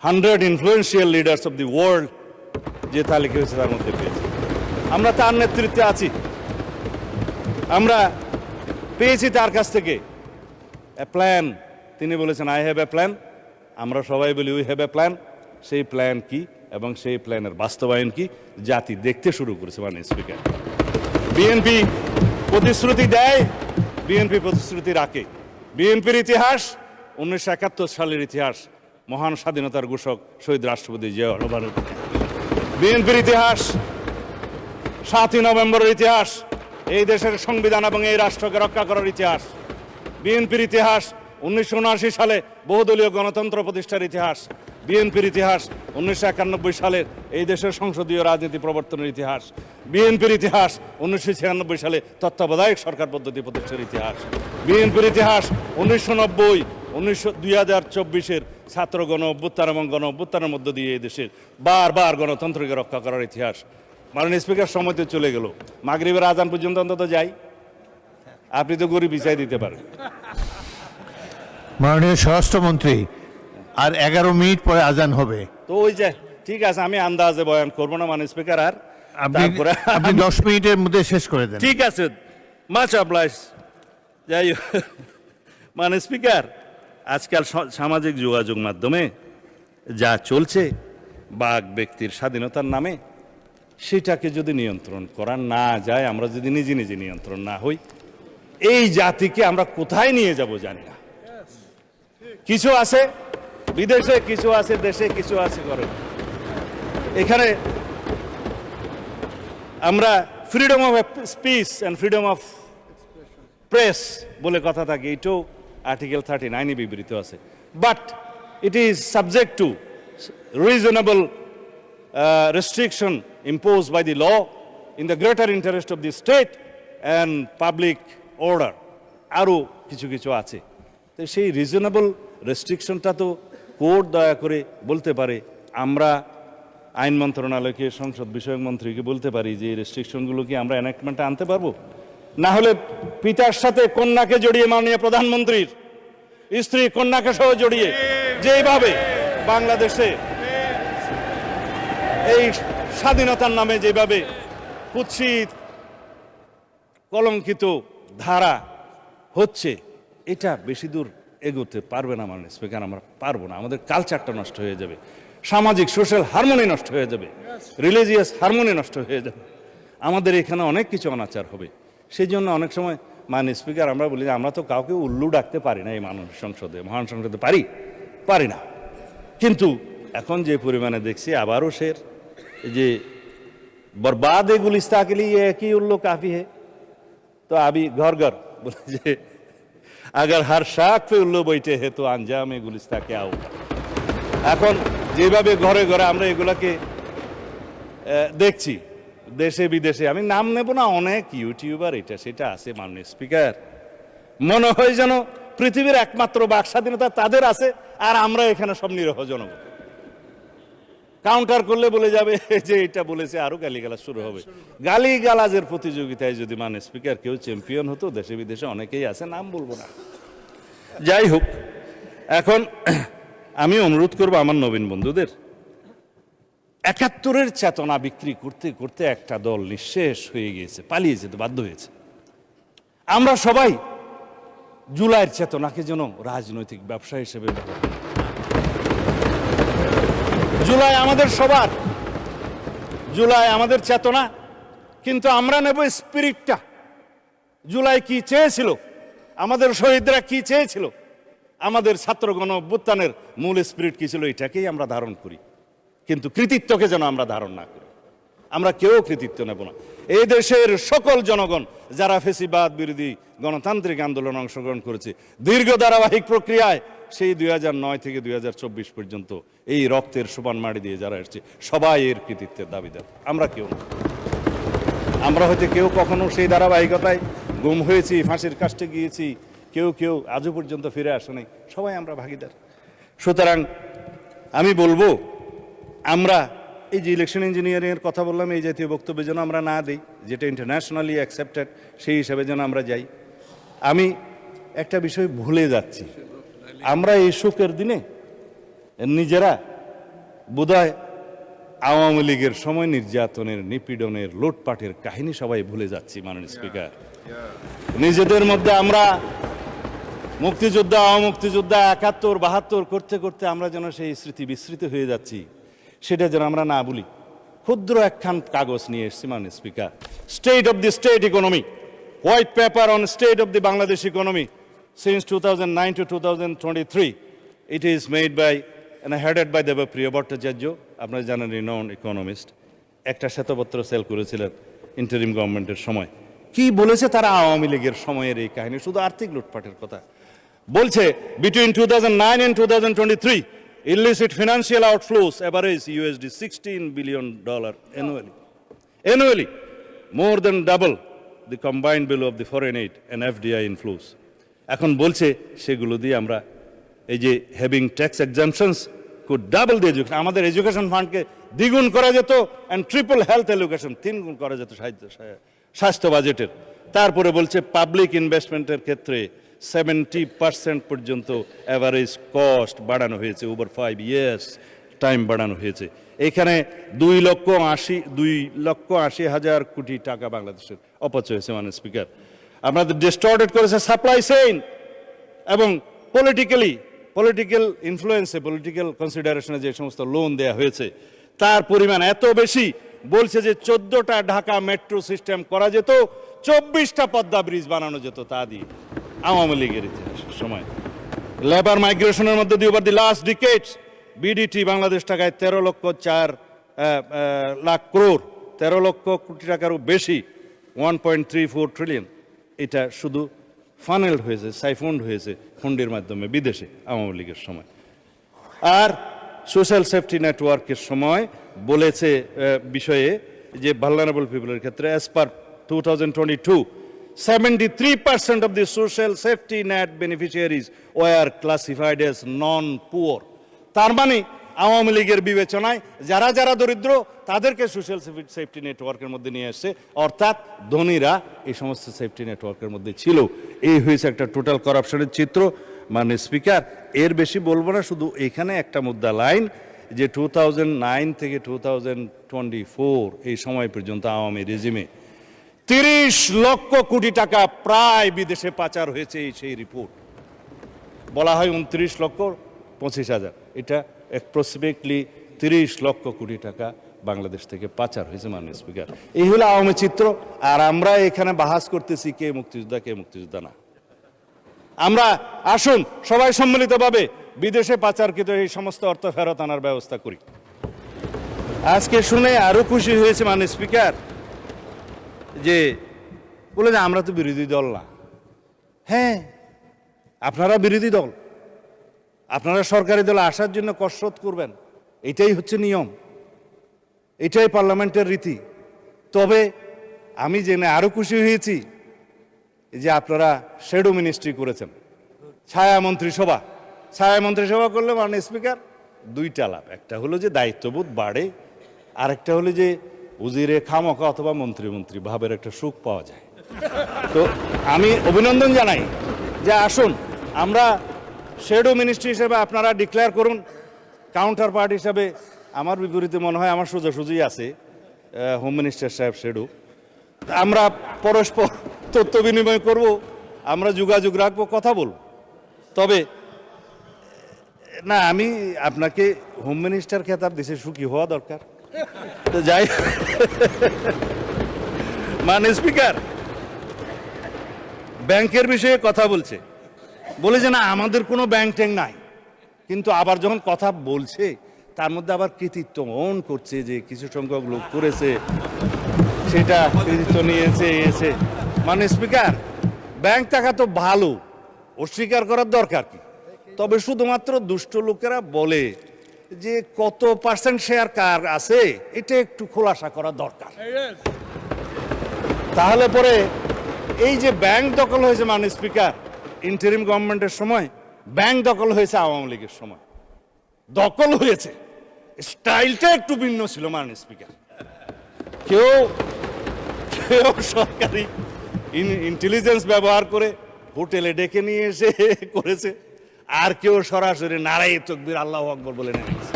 100 influential leaders of the world যে তালিকা হয়েছে তার মধ্যে পেয়েছে। আমরা তার নেতৃত্বে আছি, আমরা পেয়েছি তার কাছ থেকে প্ল্যান। তিনি বলেছেন আই হ্যাভ এ প্ল্যান, আমরা সবাই বলি উই হ্যাভ এ প্ল্যান। সেই প্ল্যান কি এবং সেই প্ল্যানের বাস্তবায়ন কি জাতি দেখতে শুরু করেছে মাননীয় স্পিকার। বিএনপি প্রতিশ্রুতি দেয়, বিএনপি প্রতিশ্রুতি রাখে। বিএনপির ইতিহাস 1971 সালের ইতিহাস, মহান স্বাধীনতার ঘোষক শহীদ রাষ্ট্রপতি জিয়াউর রহমানের। বিএনপির ইতিহাস 7ই নভেম্বরের ইতিহাস, এই দেশের সংবিধান এবং এই রাষ্ট্রকে রক্ষা করার ইতিহাস। বিএনপির ইতিহাস 1979 সালে বহুদলীয় গণতন্ত্র প্রতিষ্ঠার ইতিহাস। বিএনপির ইতিহাস 1991 সালের এই দেশের সংসদীয় রাজনীতি প্রবর্তনের ইতিহাস। বিএনপির ইতিহাস 1996 সালে তত্ত্বাবধায়ক সরকার পদ্ধতি প্রতিষ্ঠার ইতিহাস। বিএনপির ইতিহাস 1990, 2024-এর ছাত্র গণ অভ্যুত্থান এবং গণ অভ্যুত্থানের মধ্য দিয়ে এই দেশের বারবার গণতন্ত্রকে রক্ষা করার ইতিহাস। মাননীয় স্পিকার, সময় তো চলে গেল, মাগরিবের আজান পর্যন্ত অন্তত যাই, আপনি তো গরিব বিচাই দিতে পারেন। মাননীয় স্বরাষ্ট্রমন্ত্রী, আর 11 মিনিট পরে আজান হবে। তো ওই যে ঠিক আছে, আমি আন্দাজে বয়ান করবো না মানে স্পিকার, আর আপনি তারপরে আপনি 10 মিনিটের মধ্যে শেষ করে দেন। ঠিক আছে, মাচ অবলাইজ। যাই হোক, মানে স্পিকার, আজকাল সামাজিক যোগাযোগ মাধ্যমে যা চলছে বাক ব্যক্তির স্বাধীনতার নামে, সেটাকে যদি নিয়ন্ত্রণ করা না যায়, আমরা যদি নিজে নিজে নিয়ন্ত্রণ না হই, এই জাতিকে আমরা কোথায় নিয়ে যাব জানি না। কিছু আছে বিদেশে, কিছু আছে দেশে, কিছু আছে করে। এখানে আমরা freedom of speech and freedom of press বলে কথা থাকে, এটাও আর্টিকেল 39 বিবৃত আছে। But it is subject to reasonable restriction imposed by the law in the greater interest of the state and public order. আরও কিছু কিছু আছে, তো সেই রিজনেবল রেস্ট্রিকশনটা তো কোর্ট দয়া করে বলতে পারে। আমরা আইন মন্ত্রণালয়কে, সংসদ বিষয়ক মন্ত্রীকে বলতে পারি যে এই রেস্ট্রিকশনগুলো কি আমরা এনাক্টমেন্টে আনতে পারবো? না হলে পিতার সাথে কন্যাকে জড়িয়ে, মাননীয় প্রধানমন্ত্রীর স্ত্রী কন্যাকে সহ জড়িয়ে যেভাবে বাংলাদেশে এই স্বাধীনতার নামে যেভাবে কুৎসিত কলঙ্কিত ধারা হচ্ছে, এটা বেশি দূর এগোতে পারবে না মাননীয় স্পিকার। আমরা পারবো না, আমাদের কালচারটা নষ্ট হয়ে যাবে, সামাজিক সোশ্যাল হারমোনি নষ্ট হয়ে যাবে, রিলিজিয়াস হারমোনি নষ্ট হয়ে যাবে, আমাদের এখানে অনেক কিছু অনাচার হবে। সেই জন্য অনেক সময় মাননীয় স্পিকার আমরা বলি যে আমরা তো কাউকে উল্লু ডাকতে পারি না এই মাননীয় সংসদে, মহান সংসদে পারি না। কিন্তু এখন যে পরিমাণে দেখছি আবারও যে बर्बाद है गुलिस्तान के लिए ये एक ही उल्लू काफी है। तो अभी घर घर बोले जे अगर हर शाख पे उल्लू बैठे हैं तो अंजाम गुलिस्तान क्या होगा। এখন যেভাবে ঘরে ঘরে আমরা এগুলাকে দেখছি দেশে বিদেশে, আমি নাম নেব না, অনেক ইউটিউবার এটা সেটা আছে মাননীয় স্পিকার, মনে হয় যেন পৃথিবীর একমাত্র বাক স্বাধীনতা তাদের আছে আর আমরা এখানে সব নিরহ জনগণ। কাউন্টার করলে বলে যাবে যে এটা বলেছে, আরো গালিগালাজ শুরু হবে। গালিগালাজের প্রতিযোগিতায় যদি মাননীয় স্পিকার কেউ চ্যাম্পিয়ন হতো, দেশে বিদেশে অনেকেই আছে, নাম বলবো না। যাই হোক, এখন আমি অনুরোধ করবো আমার নবীন বন্ধুদের, ৭১-এর চেতনা বিক্রি করতে করতে একটা দল নিঃশেষ হয়ে গিয়েছে, পালিয়ে যেতে বাধ্য হয়েছে। আমরা সবাই জুলাইয়ের চেতনাকে যেন রাজনৈতিক ব্যবসা হিসেবে ব্যবহার করি। জুলাই আমাদের সবার, জুলাই আমাদের চেতনা, কিন্তু আমরা নেব স্পিরিটটা। জুলাই কি চেয়েছিল, আমাদের শহীদরা কি চেয়েছিল, আমাদের ছাত্রগণ অভ্যুত্থানের মূল স্পিরিট কি ছিল, এটাকেই আমরা ধারণ করি। কিন্তু কৃতিত্বকে যেন আমরা ধারণ না করি, আমরা কেউ কৃতিত্ব নেব না। এই দেশের সকল জনগণ যারা ফেসিবাদ বিরোধী গণতান্ত্রিক আন্দোলনে অংশগ্রহণ করেছে দীর্ঘ ধারাবাহিক প্রক্রিয়ায়, সেই 2009 থেকে 2024 পর্যন্ত এই রক্তের সোপান মাটি দিয়ে যারা এসেছে, সবাই এর কৃতিত্বের দাবিদার, আমরা কেউ না। আমরা হয়তো কেউ কখনো সেই ধারাবাহিকতায় গুম হয়েছি, ফাঁসির কাস্টে গিয়েছি, কেউ কেউ আজও পর্যন্ত ফিরে আসে নাই, সবাই আমরা ভাগিদার। সুতরাং আমি বলবো, আমরা এই যে ইলেকশন ইঞ্জিনিয়ারিংয়ের কথা বললাম, এই জাতীয় বক্তব্য যেন আমরা না দিই, যেটা ইন্টারন্যাশনালি অ্যাকসেপ্টেড, সেই হিসাবে যেন আমরা যাই। আমি একটা বিষয় ভুলে যাচ্ছি, আমরা এই শোকের দিনে নিজেরা বোধহয় আওয়ামী লীগের সময় নির্যাতনের, নিপীড়নের, লুটপাটের কাহিনী সবাই ভুলে যাচ্ছি মাননীয় স্পিকার। নিজেদের মধ্যে আমরা মুক্তিযোদ্ধা, অমুক্তিযোদ্ধা, ৭১, ৭২ করতে করতে আমরা যেন সেই স্মৃতি বিস্মৃত হয়ে যাচ্ছি, সেটা যেন আমরা না বলি। ক্ষুদ্র একখান কাগজ নিয়ে এসেছি মাননীয় speaker, state of the state economy, white paper on state of the Bangladesh economy since 2009 to 2023. It is made by and headed by Debapriya Bhattacharya, আপনারা জানেন রিনাউন্ড ইকোনমিস্ট। একটা শ্বেতপত্র সেল করেছিলেন ইন্টারিম গভর্নমেন্টের সময়। কি বলেছে তারা আওয়ামী লীগের সময়ের এই কাহিনী, শুধু আর্থিক লুটপাটের কথা বলছে। Between 2009 and 2023 illicit financial outflows average $16 billion annually, more than double the combined value of the foreign aid and FDI inflows. এখন বলছে সেগুলো দিয়ে আমরা এই যে having tax exemptions could double the education, আমাদের এডুকেশন ফান্ডকে দ্বিগুণ করা যেত, অ্যান্ড ট্রিপল হেলথ এডুকেশন, 3 গুণ করা যেত স্বাস্থ্য বাজেটের। তারপরে বলছে পাবলিক ইনভেস্টমেন্টের ক্ষেত্রে 70% পর্যন্ত অ্যাভারেজ কস্ট বাড়ানো হয়েছে, ওভার 5 ইয়ার্স টাইম বাড়ানো হয়েছে। এখানে 2,80,000 কোটি টাকা বাংলাদেশের অপচয় হয়েছে মাননীয় স্পিকার। আপনাদের ডিস্টর্টেড করেছে সাপ্লাই চেইন এবং পলিটিক্যাল ইনফ্লুয়েন্সে, পলিটিক্যাল কনসিডারেশনে যে সমস্ত লোন দেয়া হয়েছে তার পরিমাণ এত বেশি, বলছে যে 14টা ঢাকা মেট্রো সিস্টেম করা যেত, 24টা পদ্মা ব্রিজ বানানো যেত তা দিয়ে আওয়ামী লীগের ইতিহাসের সময়। লেবার মাইগ্রেশনের মধ্যে দিয়ে over the last ডিকেডস BDT Bangladesh টাকায় 13 লক্ষ কোটি টাকারও বেশি, 1.34 ট্রিলিয়ন, এটা শুধু ফানেলড হয়েছে, সাইফন্ড হয়েছে ফন্ডের মাধ্যমে বিদেশে আওয়ামী লীগের সময়। আর সোশ্যাল সেফটি নেটওয়ার্কের সময় বলেছে বিষয়ে যে ভালনারেবল পিপলের ক্ষেত্রে as per 2022 73% of the social safety net beneficiaries were classified as non-poor. তার মানে আওয়ামী লীগের বিবেচনায় যারা যারা দরিদ্র তাদেরকে সোশ্যাল সেফটি নেটওয়ার্কের মধ্যে নিয়ে আসছে, অর্থাৎ ধনীরা এই সমস্ত সেফটি নেটওয়ার্কের মধ্যে ছিল। এই হয়েছে একটা টোটাল করাপশনের চিত্র। মানে স্পিকার, এর বেশি বলবো না, শুধু এখানে একটা মুদ্রা লাইন যে 2009 থেকে 2024 এই সময় পর্যন্ত আওয়ামী রেজিমে 30 লক্ষ কোটি টাকা প্রায় বিদেশে পাচার হয়েছে। সেই রিপোর্ট বলা হয় 29,25,000, এটা অ্যাপ্রক্সিমেটলি 30 লক্ষ কোটি টাকা বাংলাদেশ থেকে পাচার হয়েছে মাননীয় স্পিকার। এই হলো আওয়ামী চিত্র। আর আমরা এখানে বাহাস করতেছি কে মুক্তিযোদ্ধা কে মুক্তিযোদ্ধা না। আমরা আসুন সবাই সম্মিলিতভাবে বিদেশে পাচারকৃত এই সমস্ত অর্থ ফেরত আনার ব্যবস্থা করি। আজকে শুনে আরো খুশি হয়েছে মাননীয় স্পিকার যে বলে যে আমরা তো বিরোধী দল না। হ্যাঁ, আপনারা বিরোধী দল, আপনারা সরকারি দলে আসার জন্য কসরত করবেন, এটাই হচ্ছে নিয়ম, এটাই পার্লামেন্টের রীতি। তবে আমি জেনে আরো খুশি হয়েছি যে আপনারা শ্যাডো মিনিস্ট্রি করেছেন, ছায়া মন্ত্রিসভা করলে মাননীয় স্পিকার দুইটা লাভ। একটা হলো যে দায়িত্ববোধ বাড়ে, আরেকটা হলো যে উজিরে খামকা অথবা মন্ত্রী ভাবের একটা সুখ পাওয়া যায়। তো আমি অভিনন্দন জানাই যে আসুন আমরা শ্যাডো মিনিস্ট্রি হিসেবে আপনারা ডিক্লেয়ার করুন। কাউন্টার পার্ট হিসাবে আমার বিপরীতে মনে হয় আমার সোজাসুজি আছে হোম মিনিস্টার সাহেব শ্যাডো। আমরা পরস্পর তথ্য বিনিময় করব, আমরা যোগাযোগ রাখবো, কথা বলব। তবে না, আমি আপনাকে হোম মিনিস্টার খেতাব দিছে, সুখী হওয়া দরকার। তো যাই, মাননীয় স্পিকার ব্যাংকের বিষয়ে কথা বলে যে না আমাদের কোনো ব্যাংক ট্যাঙ্ক নাই, কিন্তু আবার যখন কথা বলছে তার মধ্যে আবার কৃতিত্ব অন করছে যে কিছু সংখ্যক লোক করেছে, সেটা কৃতিত্ব নিয়েছে এসে। মানে স্পিকার, ব্যাংক টাকা তো ভালো, অস্বীকার করার দরকার কি। তবে শুধুমাত্র দুষ্ট লোকেরা বলে যে কত পার্সেন্ট শেয়ার কার আছে এটা একটু খোলাসা করা দরকার। তাহলে পরে এই যে ব্যাংক দখল হয়েছে মাননীয় স্পিকার ইন্টারিম গভর্নমেন্টের সময়, ব্যাংক দখল হয়েছে আওয়ামী লীগের সময়, দখল হয়েছে, স্টাইলটা একটু ভিন্ন ছিল মাননীয় স্পিকার। কেউ সরকারি ইন্টেলিজেন্স ব্যবহার করে হোটেলে ডেকে নিয়ে এসে করেছে, আর কেউ সরাসরি নারায়ে তাকবীর আল্লাহু আকবার বলে নেমে গেছে।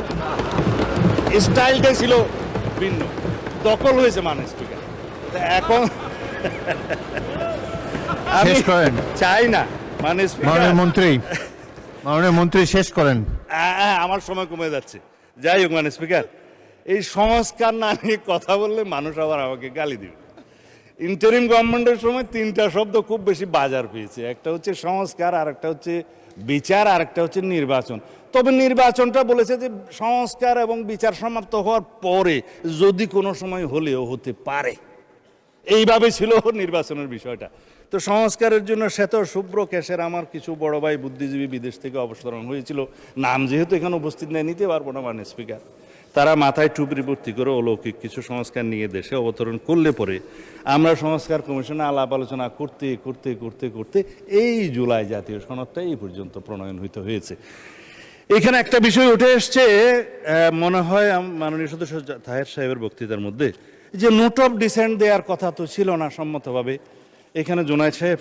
স্টাইলটা ছিল ভিন্ন, দখল হয়েছে মাননীয় স্পিকার। এখন আমি চাই না মাননীয় মন্ত্রী শেষ করেন। আমার সময় কমে যাচ্ছে। যাই হোক মাননীয় স্পিকার, এই সংস্কার না নিয়ে কথা বললে মানুষ আবার আমাকে গালি দিবে। ইন্টারিম গভর্নমেন্টের সময় তিনটা শব্দ খুব বেশি বাজার পেয়েছে, একটা হচ্ছে সংস্কার, আর একটা হচ্ছে বিচার, আর একটা হচ্ছে নির্বাচন। তবে নির্বাচনটা বলেছে যে সংস্কার এবং বিচার সমাপ্ত হওয়ার পরে যদি কোনো সময় হলেও হতে পারে, এইভাবে ছিল নির্বাচনের বিষয়টা। তো সংস্কারের জন্য শ্বেত শুভ্র কেশের আমার কিছু বড় ভাই বুদ্ধিজীবী বিদেশ থেকে অবতরণ হয়েছিল, নাম যেহেতু এখানে উপস্থিত নেই নিতে পারবো না মাননীয় স্পিকার। তারা মাথায় টুপি ভর্তি করে অলৌকিক কিছু সংস্কার নিয়ে দেশে অবতরণ করলে পরে আমরা সংস্কার কমিশনে আলাপ আলোচনা করতে করতে করতে করতে এই জুলাই জাতীয় সনদটা এই পর্যন্ত প্রণয়ন হয়েছে। এখানে একটা বিষয় উঠে এসছে, মনে হয় মাননীয় সদস্য তাহের সাহেবের বক্তৃতার মধ্যে, যে নোট অফ ডিসেন্ট দেওয়ার কথা তো ছিল না সম্মতভাবে। এখানে জুনায়েদ সাহেব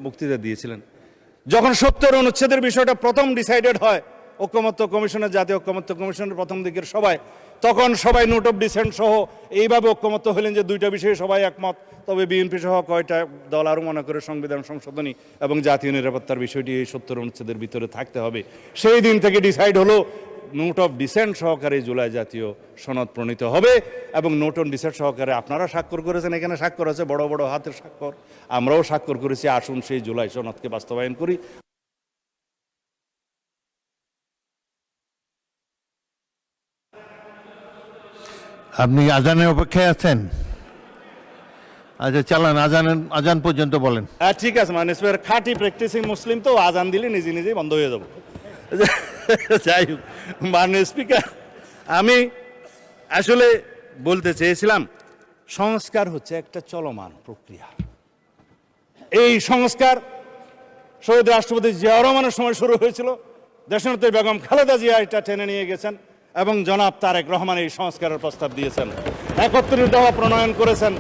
বক্তৃতা দিয়েছিলেন যখন 70 অনুচ্ছেদের বিষয়টা প্রথম ডিসাইডেড হয় ঐকমত্য কমিশনের, জাতীয় ঐকমত্য কমিশনের প্রথম দিকের সবাই, তখন সবাই নোট অফ ডিসেন্ট সহ এইভাবে ঐকমত্য হলেন যে দুইটা বিষয়ে সবাই একমত। তবে বিএনপি সহ কয়টা দল আরও মনে করে সংবিধান সংশোধনী এবং জাতীয় নিরাপত্তার বিষয়টি এই 70 অনুচ্ছেদের ভিতরে থাকতে হবে। সেই দিন থেকে ডিসাইড হলো নোট অফ ডিসেন্ট সহকারে জুলাই জাতীয় সনদ প্রণীত হবে এবং নোট অন ডিসেন্ট সহকারে আপনারা স্বাক্ষর করেছেন, এখানে স্বাক্ষর আছে বড় বড় হাতের স্বাক্ষর, আমরাও স্বাক্ষর করেছি। আসুন সেই জুলাই সনদকে বাস্তবায়ন করি। আপনি আজানের অপেক্ষায় আছেন? আচ্ছা চালান, আজান পর্যন্ত বলেন। ঠিক আছে, মানে খাঁটি প্র্যাকটিসিং মুসলিম তো আজান দিলে নিজে নিজেই বন্ধ হয়ে যাব। যাই হোক, মাননীয় স্পিকার, আমি আসলে বলতে চেয়েছিলাম সংস্কার হচ্ছে একটা চলমান প্রক্রিয়া। এই সংস্কার শহীদ রাষ্ট্রপতি জিয়াউর রহমানের সময় শুরু হয়েছিল, দেশনেত্রী বেগম খালেদা জিয়া এটা টেনে নিয়ে গেছেন এবং জনাব তারেক রহমান এই সংস্কারের প্রস্তাব দিয়েছেন, 71 দফা প্রণয়ন করেছেন।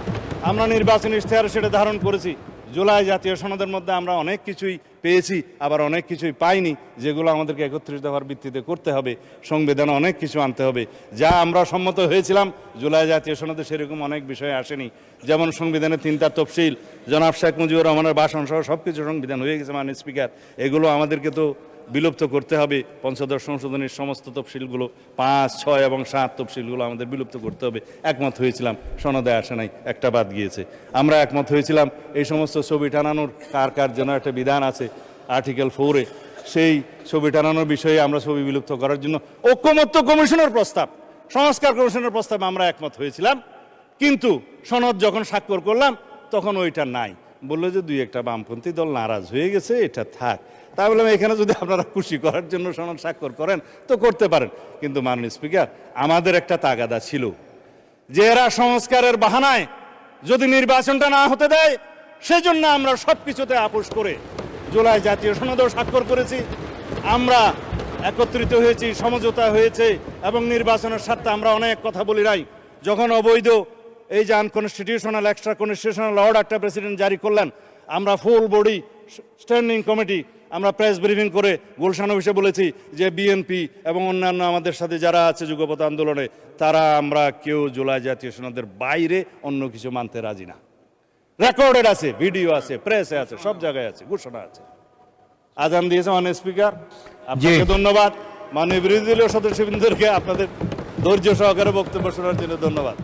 আমরা নির্বাচনী ইশতেহারে সেটা ধারণ করেছি। জুলাই জাতীয় সনদের মধ্যে আমরা অনেক কিছুই পেয়েছি, আবার অনেক কিছুই পাইনি, যেগুলো আমাদেরকে 31 দফার ভিত্তিতে করতে হবে। সংবিধানে অনেক কিছু আনতে হবে। যা আমরা সম্মত হয়েছিলাম জুলাই জাতীয় সনদে সেরকম অনেক বিষয় আসেনি। যেমন সংবিধানের 3টা তফসিল, জনাব শেখ মুজিবুর রহমানের ভাষণ সহ সব কিছু সংবিধান হয়ে গেছে মাননীয় স্পিকার। এগুলো আমাদেরকে তো বিলুপ্ত করতে হবে। পঞ্চদশ সংশোধনীর সমস্ত তফসিলগুলো 5, 6 এবং 7 তফসিলগুলো আমাদের বিলুপ্ত করতে হবে। একমত হয়েছিলাম, সনদে আসে নাই, একটা বাদ গিয়েছে। আমরা একমত হয়েছিলাম এই সমস্ত ছবি টানানোর কার কার যেন একটা বিধান আছে আর্টিকেল 4-এ, সেই ছবি টানানোর বিষয়ে আমরা ছবি বিলুপ্ত করার জন্য ঐকমত্য কমিশনের প্রস্তাব, সংস্কার কমিশনের প্রস্তাবে আমরা একমত হয়েছিলাম। কিন্তু সনদ যখন স্বাক্ষর করলাম তখন ওইটা নাই, বললো যে 2-1টা বামপন্থী দল নারাজ হয়ে গেছে, এটা থাক। তাই বললাম এখানে যদি আপনারা খুশি করার জন্য সনদ স্বাক্ষর করেন তো করতে পারেন, কিন্তু মাননীয় স্পিকার আমাদের একটা তাগাদা ছিল যে এরা সংস্কারের বাহানায় যদি নির্বাচনটা না হতে দেয়, সেজন্য আমরা সব কিছুতে আপোষ করে জুলাই জাতীয় সনদেও স্বাক্ষর করেছি। আমরা একত্রিত হয়েছি, সমঝোতা হয়েছে এবং নির্বাচনের স্বার্থে আমরা অনেক কথা বলি নাই। যখন অবৈধ এই যে আনকনস্টিটিউশনাল এক্সট্রা কনস্টিটিউশনাল অর্ডারটা প্রেসিডেন্ট জারি করলেন, আমরা ফুল বডি স্ট্যান্ডিং কমিটি আমরা প্রেস ব্রিফিং করে গুলশান অফিসে বলেছি যে বিএনপি এবং অন্যান্য আমাদের সাথে যারা আছে যুগপৎ আন্দোলনে, তারা আমরা কেউ জুলাই জাতীয় সনদের বাইরে অন্য কিছু মানতে রাজি না। রেকর্ডেড আছে, ভিডিও আছে, প্রেসে আছে, সব জায়গায় আছে, ঘোষণা আছে। আজান দিয়েছে মাননীয় স্পিকার, আপনাকে ধন্যবাদ। মাননীয় বিরোধী দলীয় সদস্যবৃন্দকে আপনাদের ধৈর্য সহকারে বক্তব্য শোনার জন্য ধন্যবাদ।